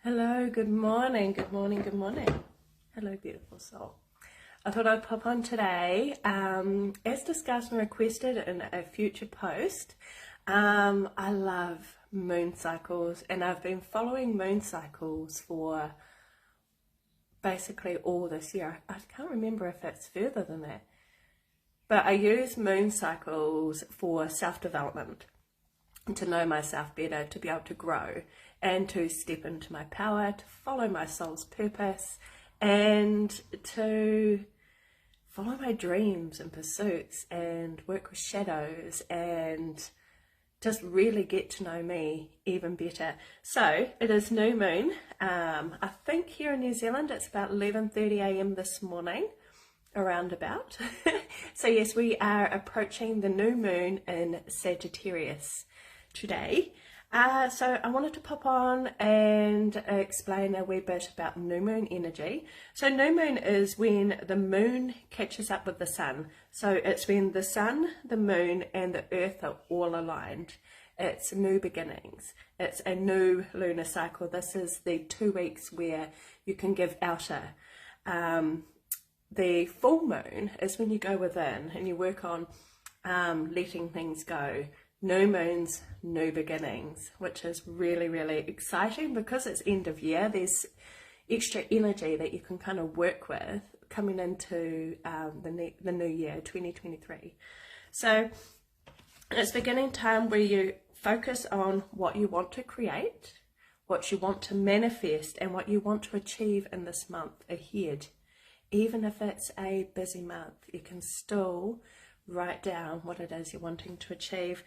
Hello, good morning, good morning, good morning. Hello, beautiful soul. I thought I'd pop on today, as discussed and requested in a future post. I love moon cycles, and I've been following moon cycles for basically all this year. I can't remember if it's further than that, but I use moon cycles for self-development, to know myself better, to be able to grow and to step into my power, to follow my soul's purpose, and to follow my dreams and pursuits and work with shadows and just really get to know me even better. So it is new moon. I think here in New Zealand it's about 11:30 a.m. this morning, around about. So yes, we are approaching the new moon in Sagittarius today. So I wanted to pop on and explain a wee bit about new moon energy. So new moon is when the moon catches up with the sun. So it's when the sun, the moon and the earth are all aligned. It's new beginnings. It's a new lunar cycle. This is the 2 weeks where you can give outer. The full moon is when you go within and you work on letting things go. New moons, new beginnings, which is really, really exciting because it's end of year. There's extra energy that you can kind of work with coming into the new year, 2023. So it's beginning time where you focus on what you want to create, what you want to manifest, and what you want to achieve in this month ahead. Even if it's a busy month, you can still write down what it is you're wanting to achieve.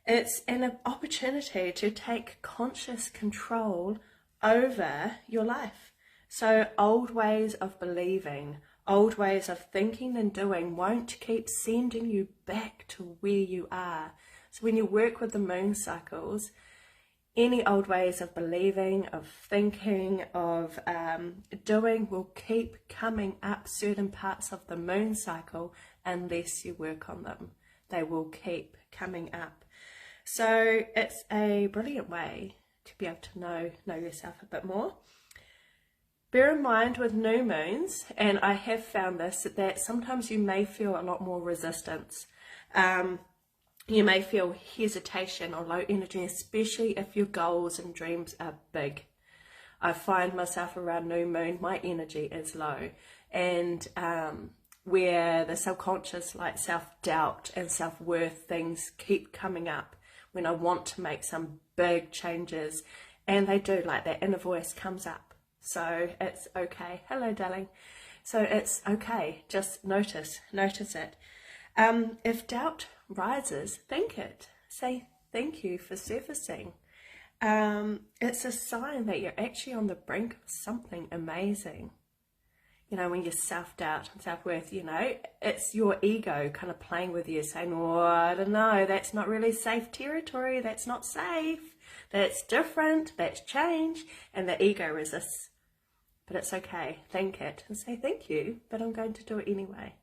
It's an opportunity to take conscious control over your life. So old ways of believing, old ways of thinking and doing won't keep sending you back to where you are. So when you work with the moon cycles, any old ways of believing, of thinking, of doing will keep coming up certain parts of the moon cycle unless you work on them. They will keep coming up. So it's a brilliant way to be able to know yourself a bit more. Bear in mind with new moons, and I have found this, that sometimes you may feel a lot more resistance. You may feel hesitation or low energy, especially if your goals and dreams are big. I find myself around new moon, my energy is low, and where the subconscious, like self-doubt and self-worth things keep coming up when I want to make some big changes, and they do, like that inner voice comes up. So it's okay. Hello, darling. So it's okay. Just notice it. If doubt rises, thank it. Say thank you for surfacing. It's a sign that you're actually on the brink of something amazing. You know, when you self-doubt and self-worth, you know, it's your ego kind of playing with you, saying, oh, I don't know, that's not really safe territory, that's not safe, that's different, that's change, and the ego resists. But it's okay, thank it, and say thank you, but I'm going to do it anyway.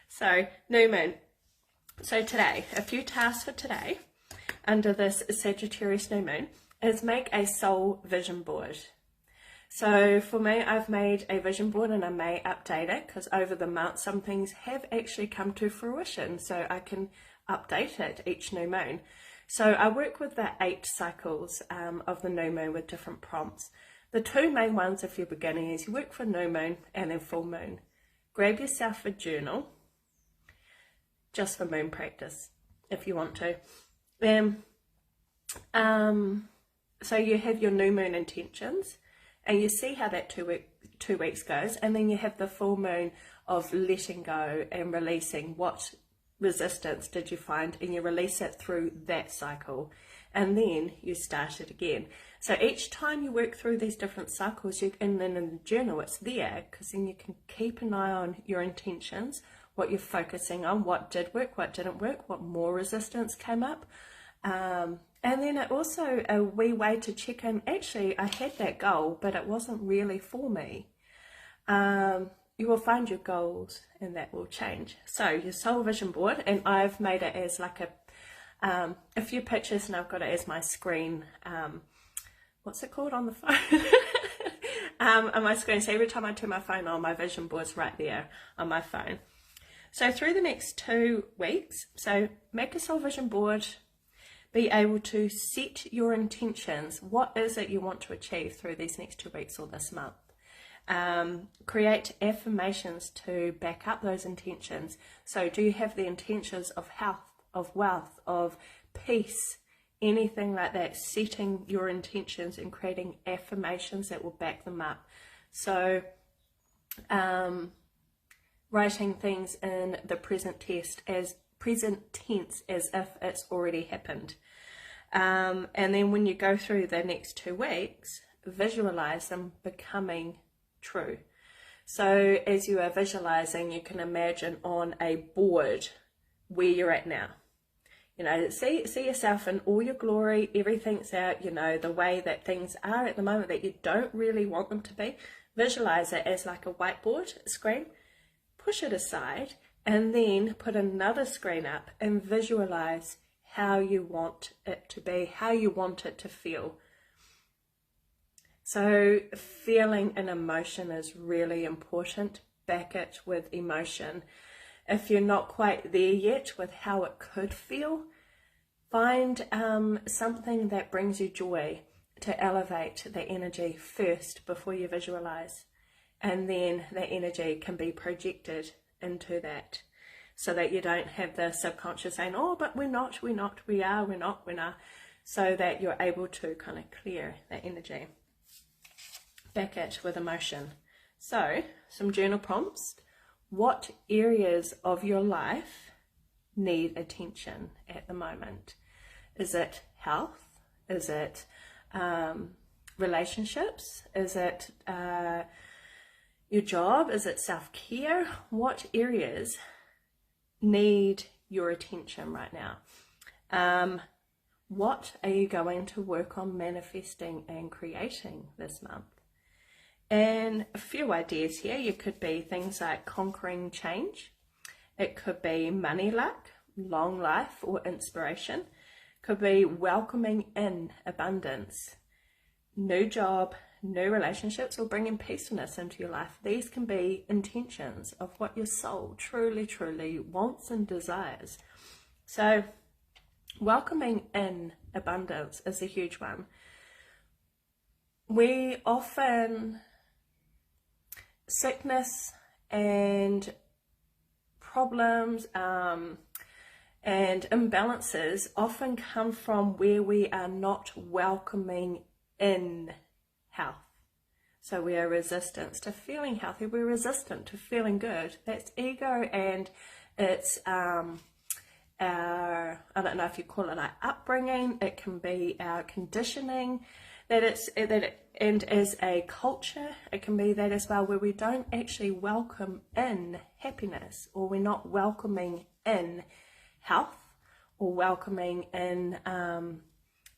So, new moon. So today, a few tasks for today, under this Sagittarius new moon, is make a soul vision board. So for me, I've made a vision board and I may update it because over the month some things have actually come to fruition, so I can update it each new moon. So I work with the 8 cycles of the new moon with different prompts. The 2 main ones if you're beginning is you work for new moon and then full moon. Grab yourself a journal just for moon practice if you want to. So you have your new moon intentions, and you see how that 2 weeks goes, and then you have the full moon of letting go and releasing. What resistance did you find, and you release it through that cycle, and then you start it again. So each time you work through these different cycles, and then in the journal it's there, because then you can keep an eye on your intentions, what you're focusing on, what did work, what didn't work, what more resistance came up. And then it also a wee way to check in, actually I had that goal, but it wasn't really for me. You will find your goals and that will change. So your soul vision board, and I've made it as like a few pictures, and I've got it as my screen what's it called on the phone? On my screen. So every time I turn my phone on, my vision board's right there on my phone. So through the next 2 weeks, so make a soul vision board, be able to set your intentions. What is it you want to achieve through these next 2 weeks or this month? Create affirmations to back up those intentions. So do you have the intentions of health, of wealth, of peace, anything like that? Setting your intentions and creating affirmations that will back them up. So writing things in the present tense as if it's already happened. And then when you go through the next 2 weeks, visualize them becoming true. So as you are visualizing, you can imagine on a board where you're at now. You know, see yourself in all your glory, everything's out, you know, the way that things are at the moment that you don't really want them to be. Visualize it as like a whiteboard screen, push it aside, and then put another screen up and visualize how you want it to be, how you want it to feel. So feeling an emotion is really important. Back it with emotion. If you're not quite there yet with how it could feel, find something that brings you joy to elevate the energy first before you visualize. And then the energy can be projected into that so that you don't have the subconscious saying, oh, but we're not, we are, we're not. So that you're able to kind of clear that energy. Back it with emotion. So, some journal prompts. What areas of your life need attention at the moment? Is it health? Is it relationships? Is it your job? Is it self-care? What areas need your attention right now? What are you going to work on manifesting and creating this month? And a few ideas here. You could be things like conquering change. It could be money luck, long life, or inspiration. Could be welcoming in abundance, new job, new relationships, or bringing peacefulness into your life. These can be intentions of what your soul truly, truly wants and desires. So welcoming in abundance is a huge one. We often, sickness and problems and imbalances often come from where we are not welcoming in health. So we are resistant to feeling healthy. We're resistant to feeling good. That's ego, and it's our, I don't know if you call it our upbringing. It can be our conditioning. And as a culture, it can be that as well, where we don't actually welcome in happiness, or we're not welcoming in health, or welcoming in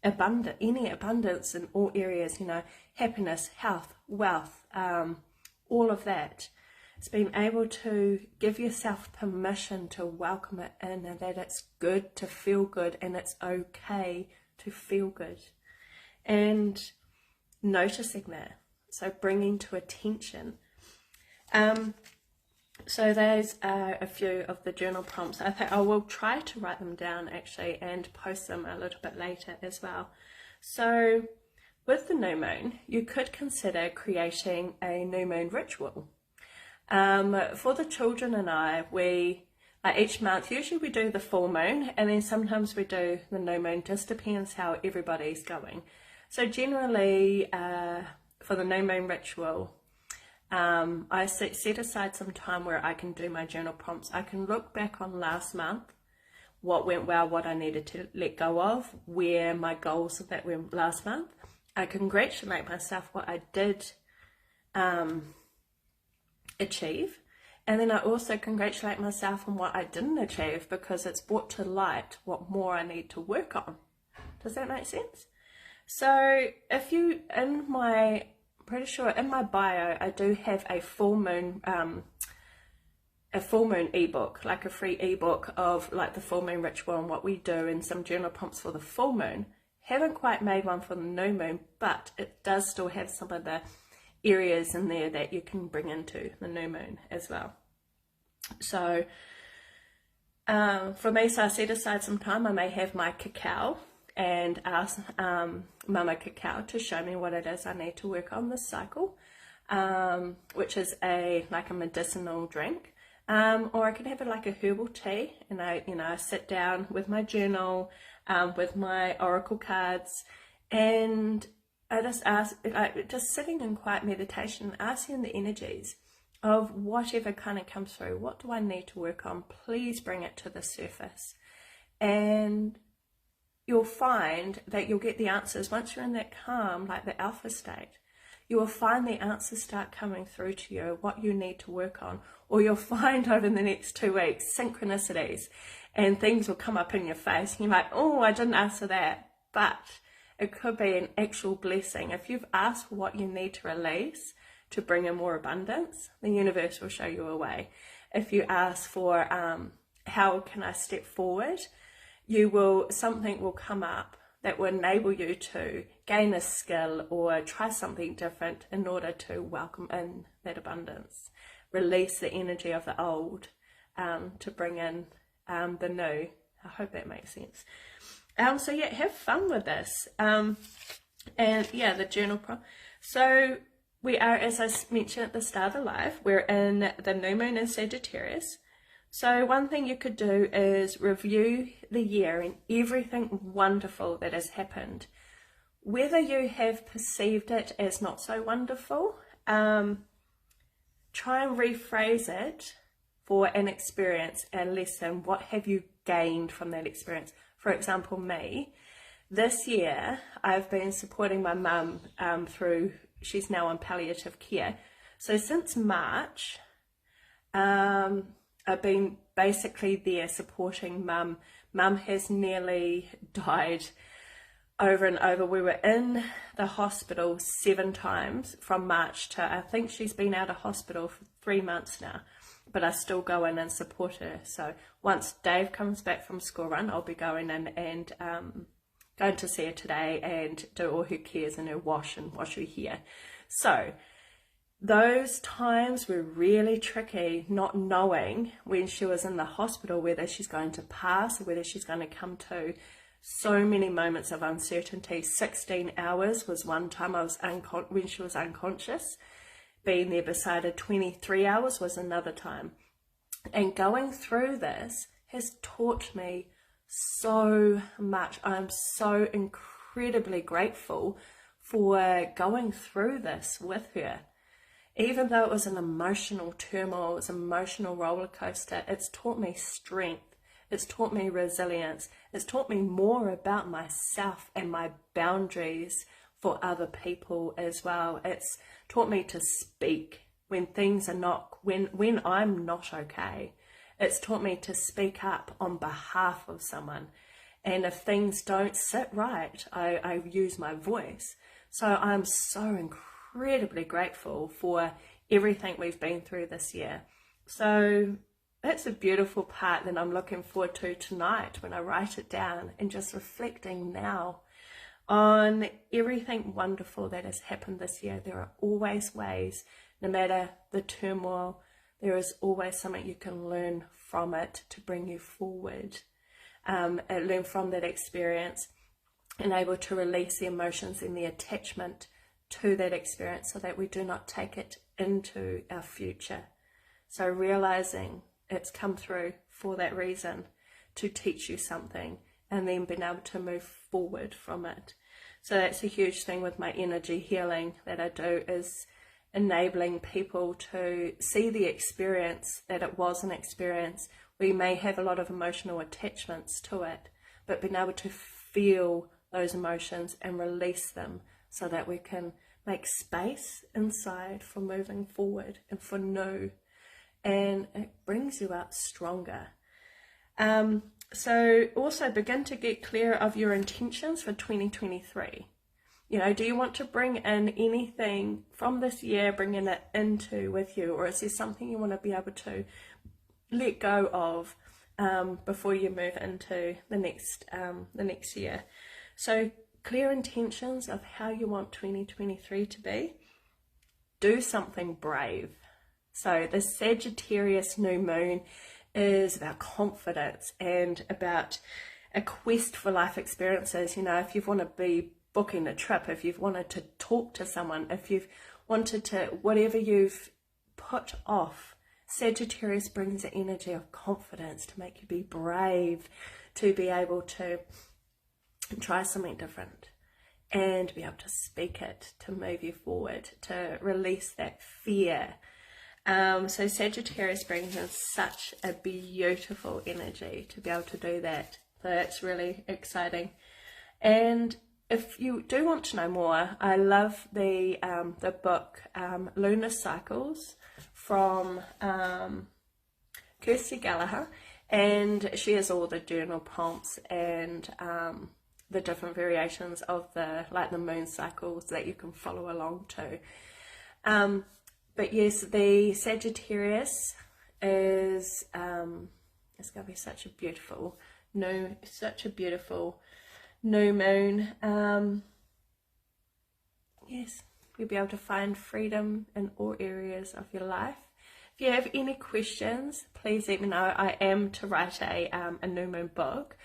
abundance in all areas, you know, happiness, health, wealth, all of that. It's being able to give yourself permission to welcome it in, and that it's good to feel good, and it's okay to feel good. And noticing that, so bringing to attention. So those are a few of the journal prompts. I think I will try to write them down actually and post them a little bit later as well. So with the new moon, you could consider creating a new moon ritual. For the children and I, we each month, usually we do the full moon, and then sometimes we do the new moon, just depends how everybody's going. So generally, for the new moon ritual, I set aside some time where I can do my journal prompts. I can look back on last month, what went well, what I needed to let go of, where my goals that were last month. I congratulate myself what I did achieve. And then I also congratulate myself on what I didn't achieve, because it's brought to light what more I need to work on. Does that make sense? So if you, pretty sure in my bio, I do have a full moon ebook, like a free ebook of like the full moon ritual and what we do, and some journal prompts for the full moon. Haven't quite made one for the new moon, but it does still have some of the areas in there that you can bring into the new moon as well. So for me, so I set aside some time. I may have my cacao and ask Mama Cacao to show me what it is I need to work on this cycle, which is like a medicinal drink. Or I can have it like a herbal tea, and I sit down with my journal, with my oracle cards, and I just ask, just sitting in quiet meditation, asking the energies of whatever kind of comes through. What do I need to work on? Please bring it to the surface. And you'll find that you'll get the answers once you're in that calm, like the alpha state. You will find the answers start coming through to you, what you need to work on. Or you'll find over the next 2 weeks, synchronicities, and things will come up in your face. And you're like, oh, I didn't ask for that. But it could be an actual blessing. If you've asked for what you need to release to bring in more abundance, the universe will show you a way. If you ask for how can I step forward, something will come up that will enable you to gain a skill or try something different in order to welcome in that abundance. Release the energy of the old to bring in the new. I hope that makes sense. So yeah, have fun with this. And yeah, the journal prompt. So we are, as I mentioned at the start of the live, we're in the new moon in Sagittarius. So one thing you could do is review the year and everything wonderful that has happened. Whether you have perceived it as not so wonderful, try and rephrase it for an experience, a lesson. What have you gained from that experience? For example, me, this year I've been supporting my mum through, she's now on palliative care. So since March, I've been basically there supporting mum. Mum has nearly died over and over. We were in the hospital 7 times from March to, I think she's been out of hospital for 3 months now, but I still go in and support her. So once Dave comes back from school run, I'll be going in and going to see her today and do all her cares and her wash her hair. So those times were really tricky, not knowing when she was in the hospital whether she's going to pass or whether she's going to come to. So many moments of uncertainty. 16 hours was one time I was when she was unconscious. Being there beside her 23 hours was another time. And going through this has taught me so much. I'm so incredibly grateful for going through this with her. Even though it was an emotional turmoil, it was an emotional roller coaster, it's taught me strength. It's taught me resilience. It's taught me more about myself and my boundaries for other people as well. It's taught me to speak when things are not, when I'm not okay. It's taught me to speak up on behalf of someone. And if things don't sit right, I use my voice. So I'm so incredibly grateful for everything we've been through this year. So that's a beautiful part that I'm looking forward to tonight when I write it down and just reflecting now on everything wonderful that has happened this year. There are always ways, no matter the turmoil, there is always something you can learn from it to bring you forward, and learn from that experience and able to release the emotions and the attachment to that experience so that we do not take it into our future. So realizing it's come through for that reason, to teach you something, and then being able to move forward from it. So that's a huge thing with my energy healing that I do, is enabling people to see the experience that it was an experience. We may have a lot of emotional attachments to it, but being able to feel those emotions and release them so that we can make space inside for moving forward and for new. And it brings you out stronger. So also begin to get clear of your intentions for 2023. You know, do you want to bring in anything from this year, bringing it into with you, or is there something you want to be able to let go of before you move into the next year? So clear intentions of how you want 2023 to be. Do something brave. So the Sagittarius new moon is about confidence and about a quest for life experiences. You know, if you want to be booking a trip, if you've wanted to talk to someone, if you've wanted to, whatever you've put off, Sagittarius brings the energy of confidence to make you be brave, to be able to try something different and be able to speak it, to move you forward, to release that fear. So Sagittarius brings in such a beautiful energy to be able to do that. So that's really exciting. And if you do want to know more, I love the book Lunar Cycles from Kirsty Gallagher, and she has all the journal prompts and the different variations of the moon cycles that you can follow along to. But yes, the Sagittarius is it's going to be such a beautiful new moon. Yes, you'll be able to find freedom in all areas of your life. If you have any questions, please let me know. I am to write a new moon book.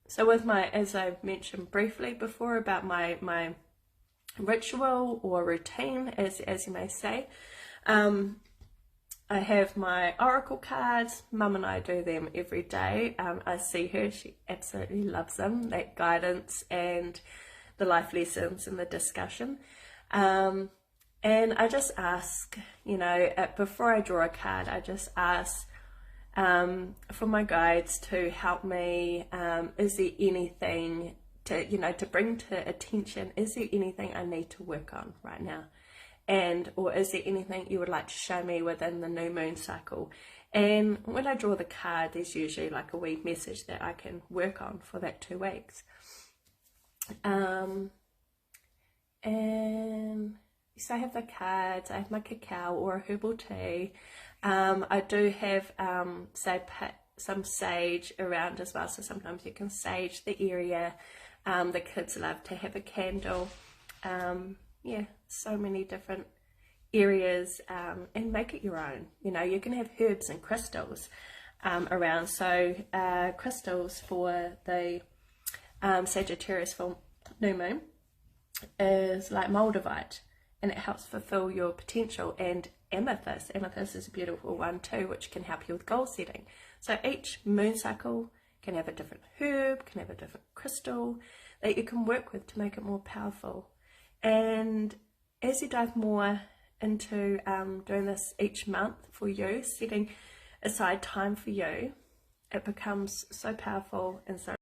So with as I mentioned briefly before about my ritual or routine, as you may say, I have my oracle cards. Mum and I do them every day. I see her, she absolutely loves them, that guidance and the life lessons and the discussion. And I just ask, you know, before I draw a card, I just ask for my guides to help me. Is there anything to bring to attention? Is there anything I need to work on right now? Or is there anything you would like to show me within the new moon cycle? And when I draw the card, there's usually like a wee message that I can work on for that 2 weeks. And so I have the cards, I have my cacao or a herbal tea. I do have some sage around as well, so sometimes you can sage the area. The kids love to have a candle. Yeah, so many different areas, and make it your own. You know, you can have herbs and crystals around. So crystals for the Sagittarius full new moon is like moldavite, and it helps fulfill your potential. And amethyst is a beautiful one too, which can help you with goal setting. So each moon cycle can have a different herb, can have a different crystal that you can work with to make it more powerful. And as you dive more into doing this each month for you, setting aside time for you, it becomes so powerful and so